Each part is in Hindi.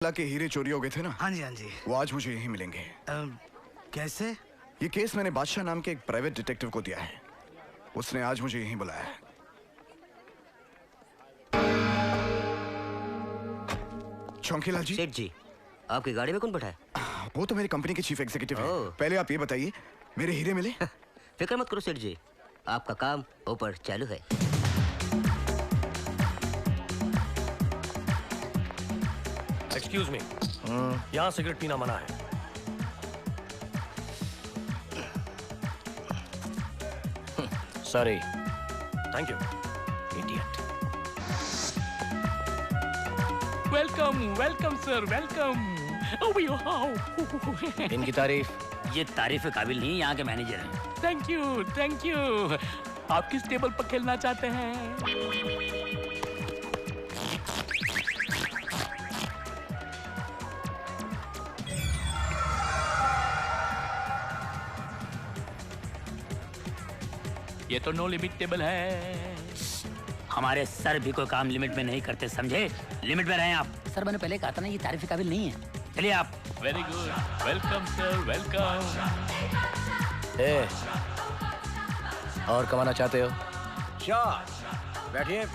के हीरे चोरी हो गए थे ना। हाँ जी हाँ जी। वो आज मुझे यहीं मिलेंगे। कैसे? ये केस मैंने बादशाह नाम के एक प्राइवेट डिटेक्टिव को दिया है। उसने आज मुझे यहीं बुलाया है। चौकीलाल जी। सेठ जी, आपकी गाड़ी में कौन बैठा है? वो तो मेरी कंपनी के चीफ एग्जीक्यूटिव हैं। पहले आप ये बताइए, मेरे हीरे मिले? फिक्र मत करो सेठ जी, आपका काम ऊपर चालू है। एक्सक्यूज मी, यहाँ सिगरेट पीना मना है। Sorry. Thank you. Idiot. Welcome welcome sir welcome. इनकी तारीफ? ये तारीफ के काबिल नहीं, यहाँ के मैनेजर हैं। Thank you. आप किस टेबल पर खेलना चाहते हैं? ये तो नो लिमिट टेबल है। हमारे सर भी कोई काम लिमिट में नहीं करते, समझे? लिमिट में रहें आप। सर मैंने पहले कहा था ना, ये तारीफ के काबिल नहीं है। चलिए आप। Very good, welcome sir welcome. और कमाना चाहते हो? श्योर, बैठिए।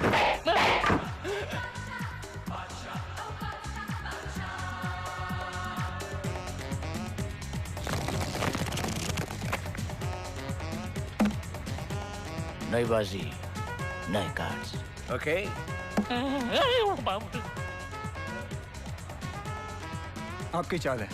नई बाजी, नए कार्ड्स। ओके। आपकी चाल है।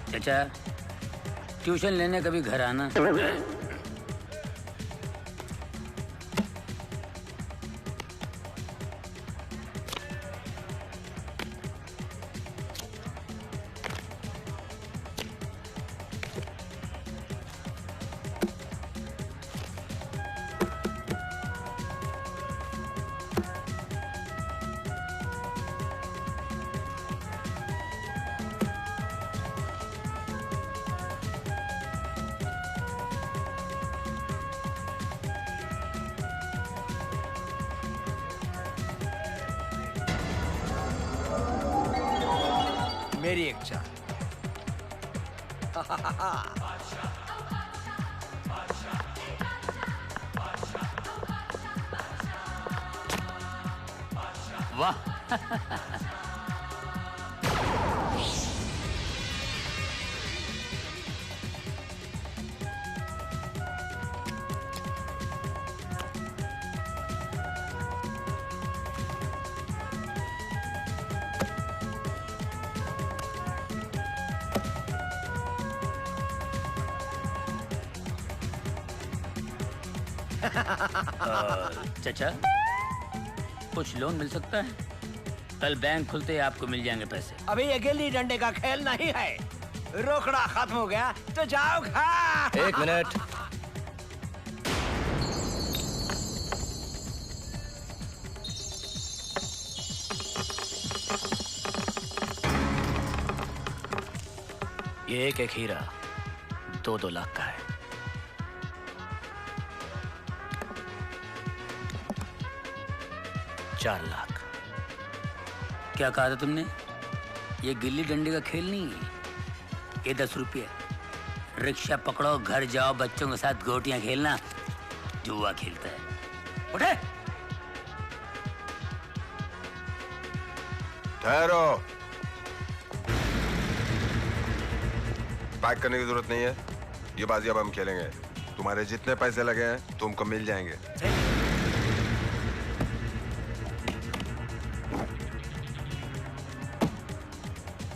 चाचा, ट्यूशन लेने कभी घर आना। मेरी एक चाल। वाह। चाचा, कुछ लोन मिल सकता है? कल बैंक खुलते ही आपको मिल जाएंगे पैसे। अभी ये गिल्ली डंडे का खेल नहीं है। रोकड़ा खत्म हो गया तो जाओ खा। एक मिनट। ये एक हीरा 2-2 लाख का है। $4 लाख। क्या कहा था तुमने? ये गिल्ली डंडे का खेल नहीं है, ये 10 रुपये। रिक्शा पकड़ो, घर जाओ, बच्चों के साथ गोटियां खेलना जुआ खेलता है। उठे। ठहरो। पैक करने की जरूरत नहीं है, ये बाजी अब हम खेलेंगे। तुम्हारे जितने पैसे लगे हैं तुमको मिल जाएंगे।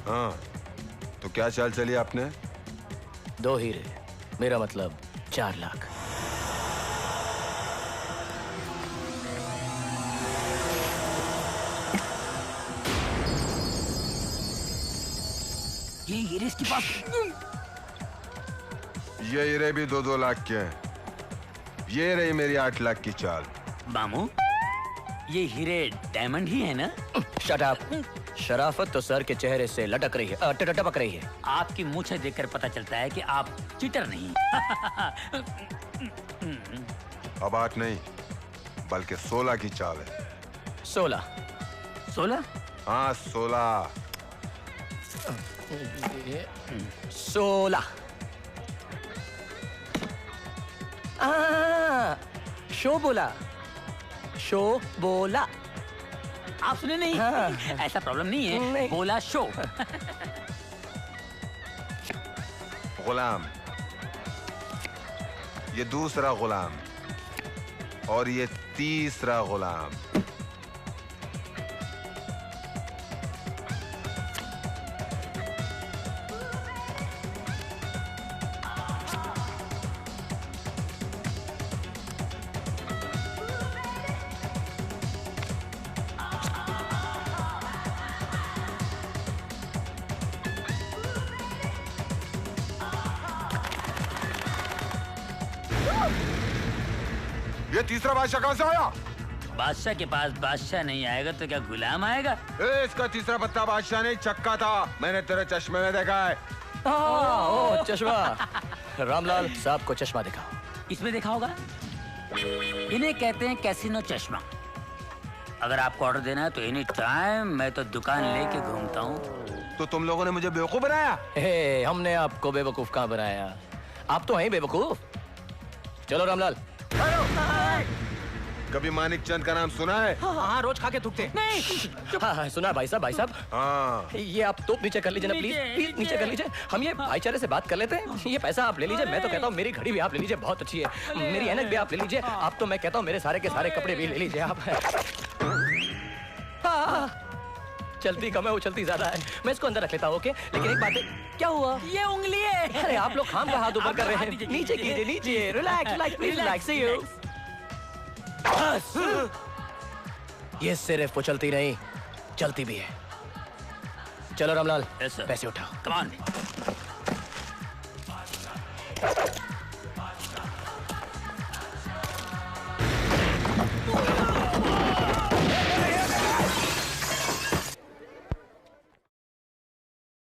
हाँ, तो क्या चाल चली आपने? 2 हीरे, मेरा मतलब 4 लाख। ये हीरे इसके पास। ये हीरे भी 2-2 लाख के हैं। ये रही मेरी 8 लाख की चाल। मामू, ये हीरे डायमंड ही है ना? Shut up. शराफत तो सर के चेहरे से लटक रही है, टपक रही है। आपकी मूछें देखकर पता चलता है कि आप चीटर नहीं। अब 8 नहीं बल्कि 16 की चाल है। 16? 16? हाँ 16। 16। शो बोला, शो बोला। आप सुने नहीं? हाँ। ऐसा प्रॉब्लम नहीं है, नहीं। बोला शो। गुलाम, ये दूसरा गुलाम और ये तीसरा गुलाम। ये तीसरा बादशाह कहां से आया? बादशाह के पास बादशाह नहीं आएगा तो क्या गुलाम आएगा? इसका तीसरा पत्ता बादशाह नहीं चक्का था। मैंने तेरे चश्मे में देखा है। ओ चश्मा। रामलाल साहब को चश्मा दिखाओ। इसमें देखा होगा। इन्हें कहते हैं कैसीनो चश्मा। अगर आपको ऑर्डर देना है तो एनी टाइम मैं तो दुकान लेके घूमता हूँ। तो तुम लोगों ने मुझे बेवकूफ बनाया? हे, हमने आपको बेवकूफ कहाँ बनाया? आप तो हैं बेवकूफ। चलो रामलाल। कभी मानिक चंद का नाम सुना है? हाँ रोज खा के थूकते। हाँ सुना भाई साहब, भाई साहब। हाँ। ये आप तो नीचे कर लीजिए ना प्लीज, प्लीज नीचे कर लीजिए। हम ये भाईचारे से बात कर लेते हैं। ये पैसा आप ले लीजिए। मैं तो कहता हूँ मेरी घड़ी भी आप ले लीजिए, बहुत अच्छी है। मेरी ऐनक भी आप ले लीजिए। आप तो मैं कहता हूँ मेरे सारे के सारे कपड़े भी ले लीजिए आप। चलती कम है, वो चलती ज्यादा है। मैं इसको अंदर रख लेता हूँ, ओके? लेकिन एक बात है, क्या हुआ? ये उंगली है। अरे आप लोग खाम का हाथ ऊपर कर रहे हैं। नीचे कीजिए, नीचे। Relax, relax, please relax. See you. बस। ये सिर्फ वो चलती नहीं, चलती भी है। चलो रामलाल, Yes, sir. पैसे उठाओ। Come on.